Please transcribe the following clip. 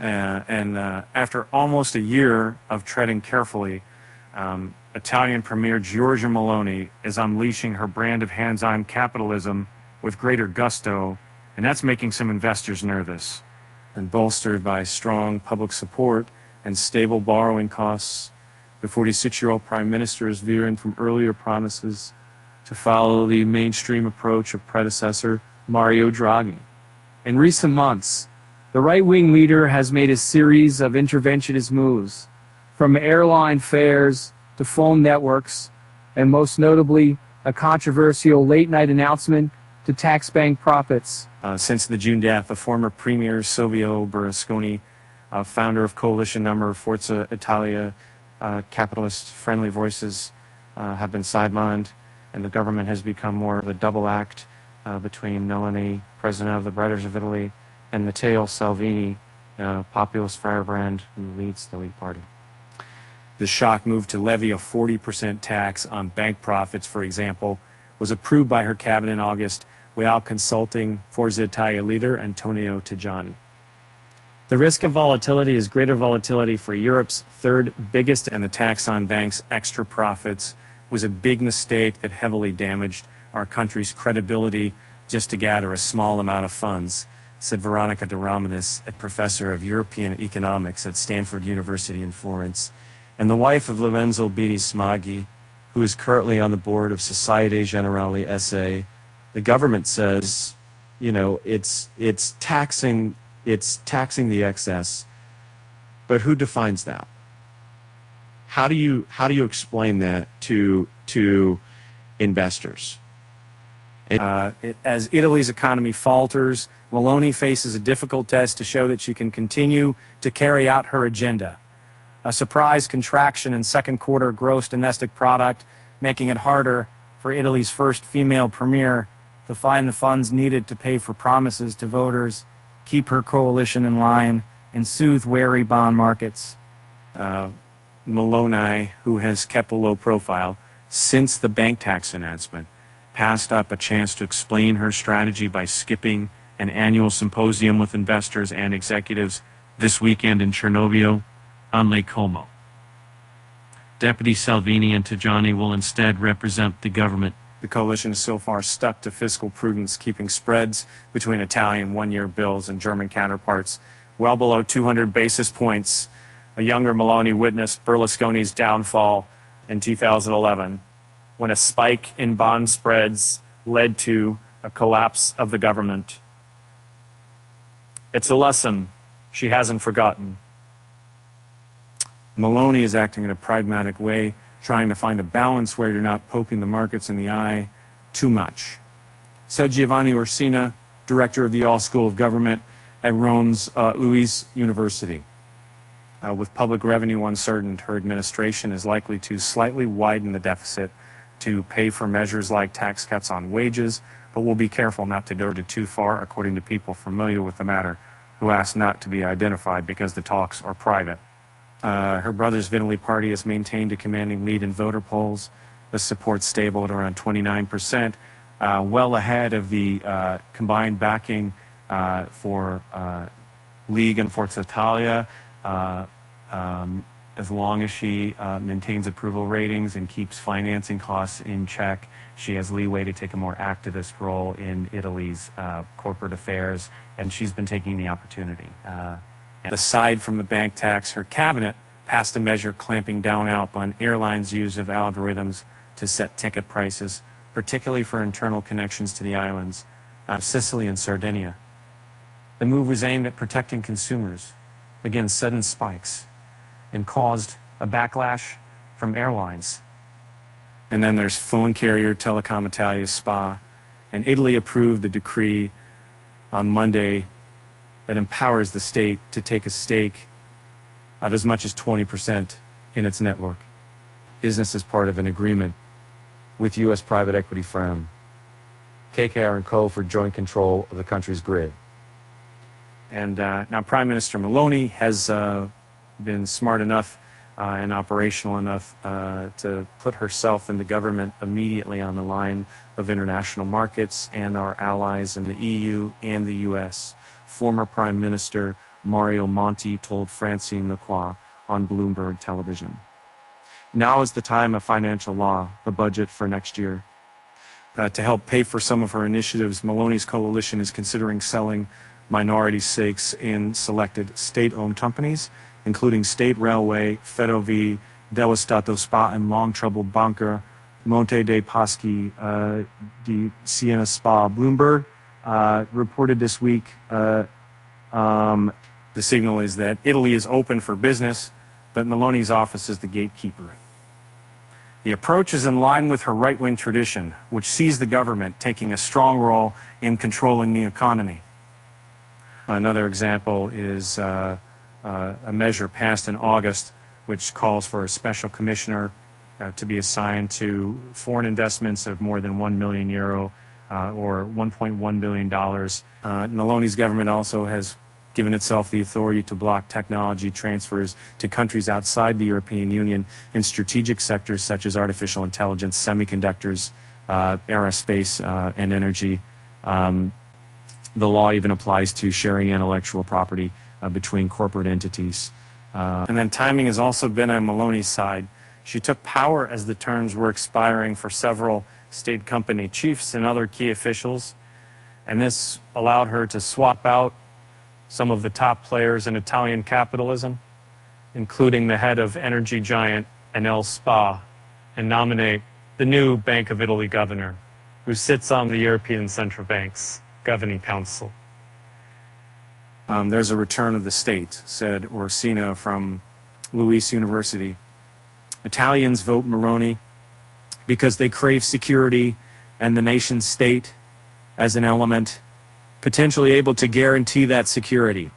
After almost a year of treading carefully, Italian Premier Giorgia Meloni is unleashing her brand of hands-on capitalism with greater gusto, and that's making some investors nervous. And bolstered by strong public support and stable borrowing costs, the 46-year-old prime minister is veering from earlier promises to follow the mainstream approach of predecessor Mario Draghi. In recent months, the right-wing leader has made a series of interventionist moves, from airline fares to phone networks, and most notably, a controversial late-night announcement to tax bank profits. Since the June death of former Premier Silvio Berlusconi, founder of coalition number Forza Italia, capitalist-friendly voices have been sidelined, and the government has become more of a double act between Meloni, president of the Brothers of Italy, and Matteo Salvini, populist firebrand who leads the League Party. The shock move to levy a 40% tax on bank profits, for example, was approved by her cabinet in August without consulting Forza Italia leader Antonio Tajani. The risk of volatility is greater volatility for Europe's third biggest, and the tax on banks' extra profits was a big mistake that heavily damaged our country's credibility just to gather a small amount of funds, said Veronica De Romanis, a professor of European economics at Stanford University in Florence, and the wife of Lorenzo Bini-Smaghi, who is currently on the board of Societe Generale SA. The government says, it's taxing the excess, but who defines that? How do you explain that to investors? As Italy's economy falters, Meloni faces a difficult test to show that she can continue to carry out her agenda. A surprise contraction in second quarter gross domestic product, making it harder for Italy's first female premier to find the funds needed to pay for promises to voters, keep her coalition in line, and soothe wary bond markets. Meloni, who has kept a low profile since the bank tax announcement, passed up a chance to explain her strategy by skipping an annual symposium with investors and executives this weekend in Cernovio on Lake Como. Deputy Salvini and Tajani will instead represent the government. The coalition is so far stuck to fiscal prudence, keeping spreads between Italian one-year bills and German counterparts well below 200 basis points. A younger Meloni witnessed Berlusconi's downfall in 2011, when a spike in bond spreads led to a collapse of the government. It's a lesson she hasn't forgotten. Meloni is acting in a pragmatic way, trying to find a balance where you're not poking the markets in the eye too much, said Giovanni Orsina, director of the All School of Government at Rome's Luis University. With public revenue uncertain, her administration is likely to slightly widen the deficit to pay for measures like tax cuts on wages, but will be careful not to divert it too far, according to people familiar with the matter, who asked not to be identified because the talks are private. Her Brothers of Italy party has maintained a commanding lead in voter polls. The support's stable at around 29%, well ahead of the combined backing for League and Forza Italia, as long as she maintains approval ratings and keeps financing costs in check. She has leeway to take a more activist role in Italy's corporate affairs, and she's been taking the opportunity. And aside from the bank tax, her cabinet passed a measure clamping down on airlines' use of algorithms to set ticket prices, particularly for internal connections to the islands, Sicily and Sardinia. The move was aimed at protecting consumers against sudden spikes and caused a backlash from airlines. And then there's phone carrier Telecom Italia SPA, and Italy approved the decree on Monday that empowers the state to take a stake of as much as 20% in its network. Business is part of an agreement with U.S. private equity firm KKR & Co. for joint control of the country's grid. And now Prime Minister Meloni has been smart enough and operational enough to put herself and the government immediately on the line of international markets and our allies in the EU and the US. Former Prime Minister Mario Monti told Francine Lacroix on Bloomberg Television. Now is the time of financial law, the budget for next year. To help pay for some of her initiatives, Meloni's coalition is considering selling minority stakes in selected state-owned companies, including State Railway, Ferrovie dello Stato SPA, and long-troubled banker Monte dei Paschi di Siena SPA. Bloomberg reported this week the signal is that Italy is open for business, but Meloni's office is the gatekeeper. The approach is in line with her right-wing tradition, which sees the government taking a strong role in controlling the economy. Another example is a measure passed in August, which calls for a special commissioner to be assigned to foreign investments of more than €1 million or $1.1 billion. Meloni's government also has given itself the authority to block technology transfers to countries outside the European Union in strategic sectors such as artificial intelligence, semiconductors, aerospace, and energy. The law even applies to sharing intellectual property between corporate entities. And then timing has also been on Meloni's side. She took power as the terms were expiring for several state company chiefs and other key officials, and this allowed her to swap out some of the top players in Italian capitalism, including the head of energy giant Enel SPA, and nominate the new Bank of Italy governor, who sits on the European Central Bank's Governing Council. There's a return of the state, said Orsino from Luis University. Italians vote Meloni because they crave security and the nation state as an element potentially able to guarantee that security.